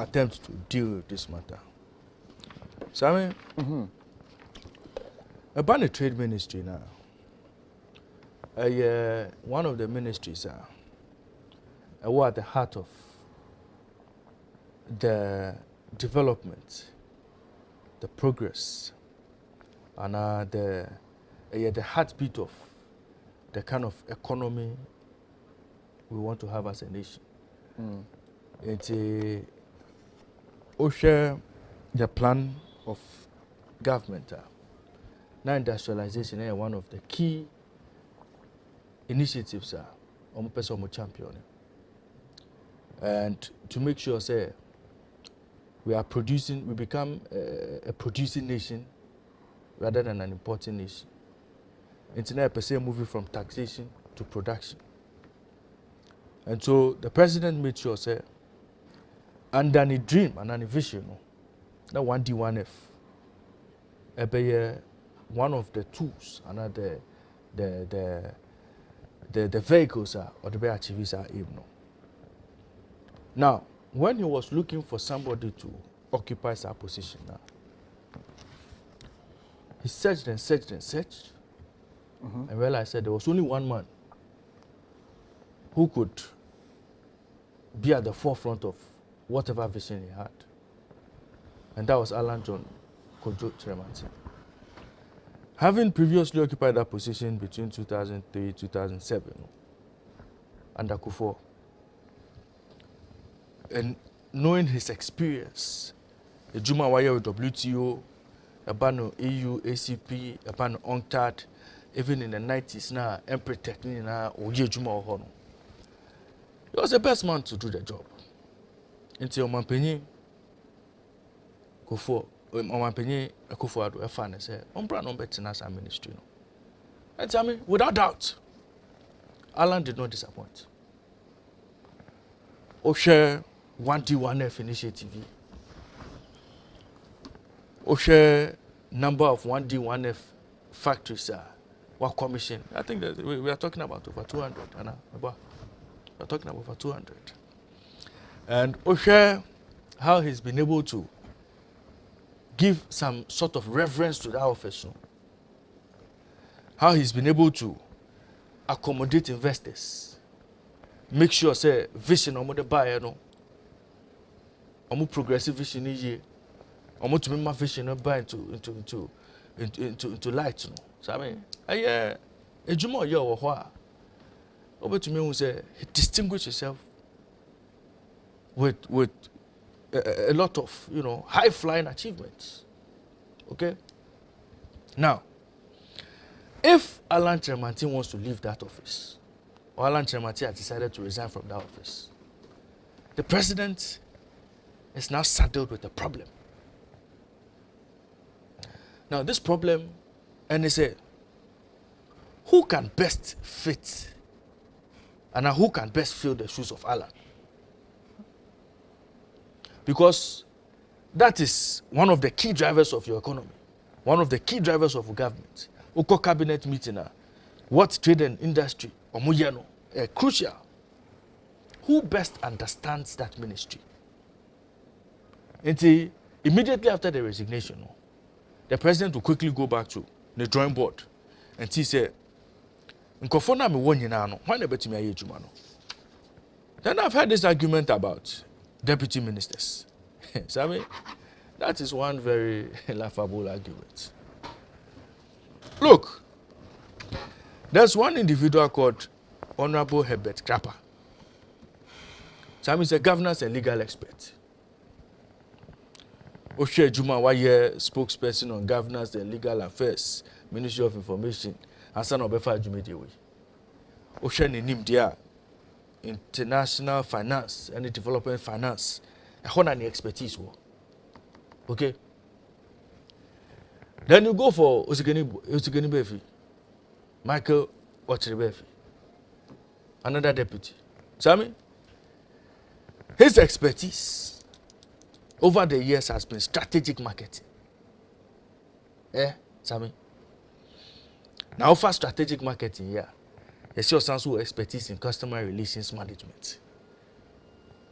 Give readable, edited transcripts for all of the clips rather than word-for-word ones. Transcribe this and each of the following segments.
attempt to deal with this matter. So I mean, about the trade ministry now, one of the ministries are at the heart of the development, the progress, and the heartbeat of the kind of economy we want to have as a nation. It's the plan of government. Now industrialization is one of the key initiatives on person champion. And to make sure say we become a producing nation rather than an importing nation. It's now per se moving from taxation to production. And so the president made sure say under a dream and a vision, that 1D, 1F, one of the tools and the vehicles or the achievers are able. Now, when he was looking for somebody to occupy that position now, he searched and searched and searched, and realized that there was only one man who could be at the forefront of whatever vision he had. And that was Alan Kyerematen. Having previously occupied that position between 2003 and 2007 under Kufuor, and knowing his experience, the Juma Wire with WTO, about EU, ACP, about UNCTAD, even in the 90s now, Emperor Technique now, Oye Juma Ohono. He was the best man to do the job. Until Mampenyi Kufuor, Mampenyi Kufuor had a fan and said, Umbra no better than our ministry. And tell me, without doubt, Alan did not disappoint. Oshe 1D, 1F initiative. Oshe number of 1D, 1F factories were commissioned. I think that we are talking about over 200. We are talking about over 200. And Oshe, how he's been able to give some sort of reverence to that office. How he's been able to accommodate investors. Make sure say vision omo the buyer no. Omo progressive vision is omo to make my vision no buy into light no. So I mean, ejuma ye wo ho a. Obo to me who say he distinguish himself with a lot of, high flying achievements. Okay? Now, if Alan Kyerematen wants to leave that office, or Alan Kyerematen has decided to resign from that office, the president is now saddled with a problem. Now, this problem, and they say, who can best fit and who can best fill the shoes of Alan? Because that is one of the key drivers of your economy, one of the key drivers of government. Oko cabinet meeting, what trade and industry, crucial. Who best understands that ministry? And immediately after the resignation, the president will quickly go back to the drawing board and he said, then I've heard this argument about deputy ministers. So I mean, that is one very laughable argument. Look, there's one individual called Honorable Herbert Krapper. So I mean, he's a governance and legal expert. Oshe Juma Waye, spokesperson on governance and legal affairs, Ministry of Information, and son of Befa Jumediwe. Oshe Ninim Dia, international finance and development finance. I want any expertise. Okay? Then you go for Osigeni Befi, Michael Ochrebefi, another deputy. Sami, his expertise over the years has been strategic marketing. Sami. Now for strategic marketing, you see your expertise in customer relations management.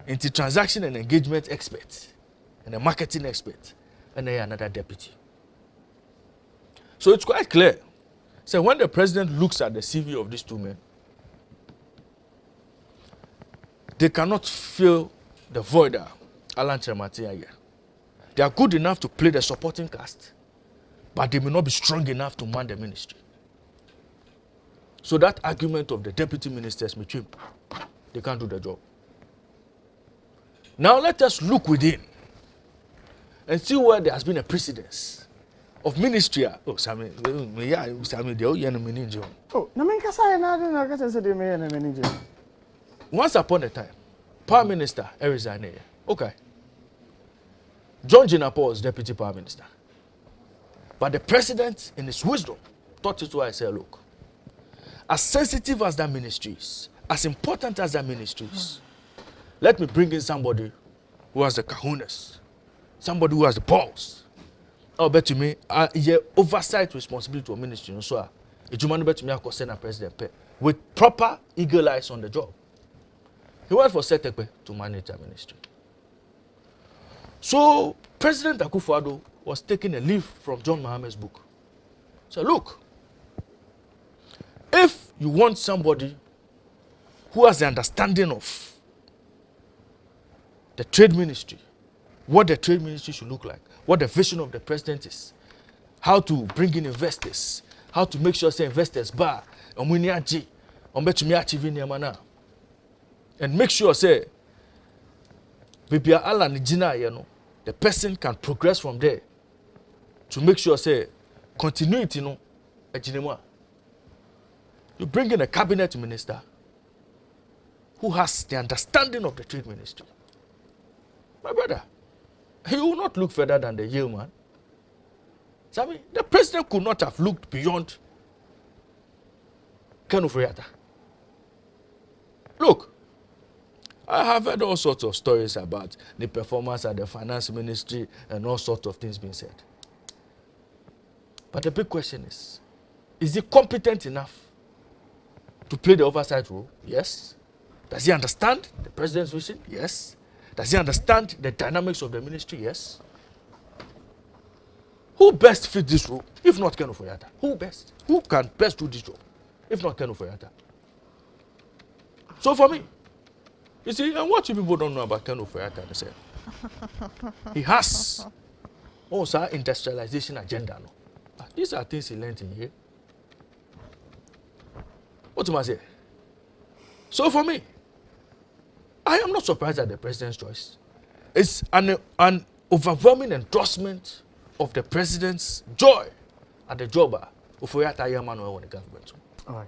into transaction and engagement expert and a marketing expert, and then another deputy. So it's quite clear. So when the president looks at the CV of these two men, they cannot fill the void that Alan Kyerematen here. They are good enough to play the supporting cast, but they may not be strong enough to man the ministry. So that argument of the deputy ministers between, they can't do the job. Now let us look within and see where there has been a precedence of ministry. Oh, Sammy, Sammy, the old manager. Oh, no man can say manager. Once upon a time, Prime Minister resigned. Okay. John Jinapor was deputy prime minister. But the president, in his wisdom, thought it why I said, look, as sensitive as that ministry is, as important as that ministry is, let me bring in somebody who has the kahunas, somebody who has the balls. I'll bet to me, oversight responsibility of ministry. So, it's human bet to me, I could send a president with proper eagle eyes on the job. He went for Setekpe to manage the ministry. So, President Akufo-Addo was taking a leaf from John Mahamad's book. So, look, if you want somebody who has the understanding of the trade ministry, what the trade ministry should look like, what the vision of the president is, how to bring in investors, how to make sure say investors buy, and make sure say Baby Alan Jina, you know, the person can progress from there to make sure say continuity, you know, you bring in a cabinet minister who has the understanding of the trade ministry. My brother, he will not look further than the Yale man. So, I mean, the president could not have looked beyond Ofori-Atta. Look, I have heard all sorts of stories about the performance at the finance ministry and all sorts of things being said. But the big question is he competent enough to play the oversight role? Yes. Does he understand the president's vision? Yes. Does he understand the dynamics of the ministry? Yes. Who best fits this role, if not Ofori-Atta? Who best? Who can best do this job, if not Ofori-Atta? So for me, you see, and what you people don't know about Ofori-Atta, they say, he has also industrialization agenda. No? These are things he learned in here. What do I say? So for me, I am not surprised at the president's choice. It's an overwhelming endorsement of the president's joy at the job of Ofori-Atta Year Manuel when the government. All right.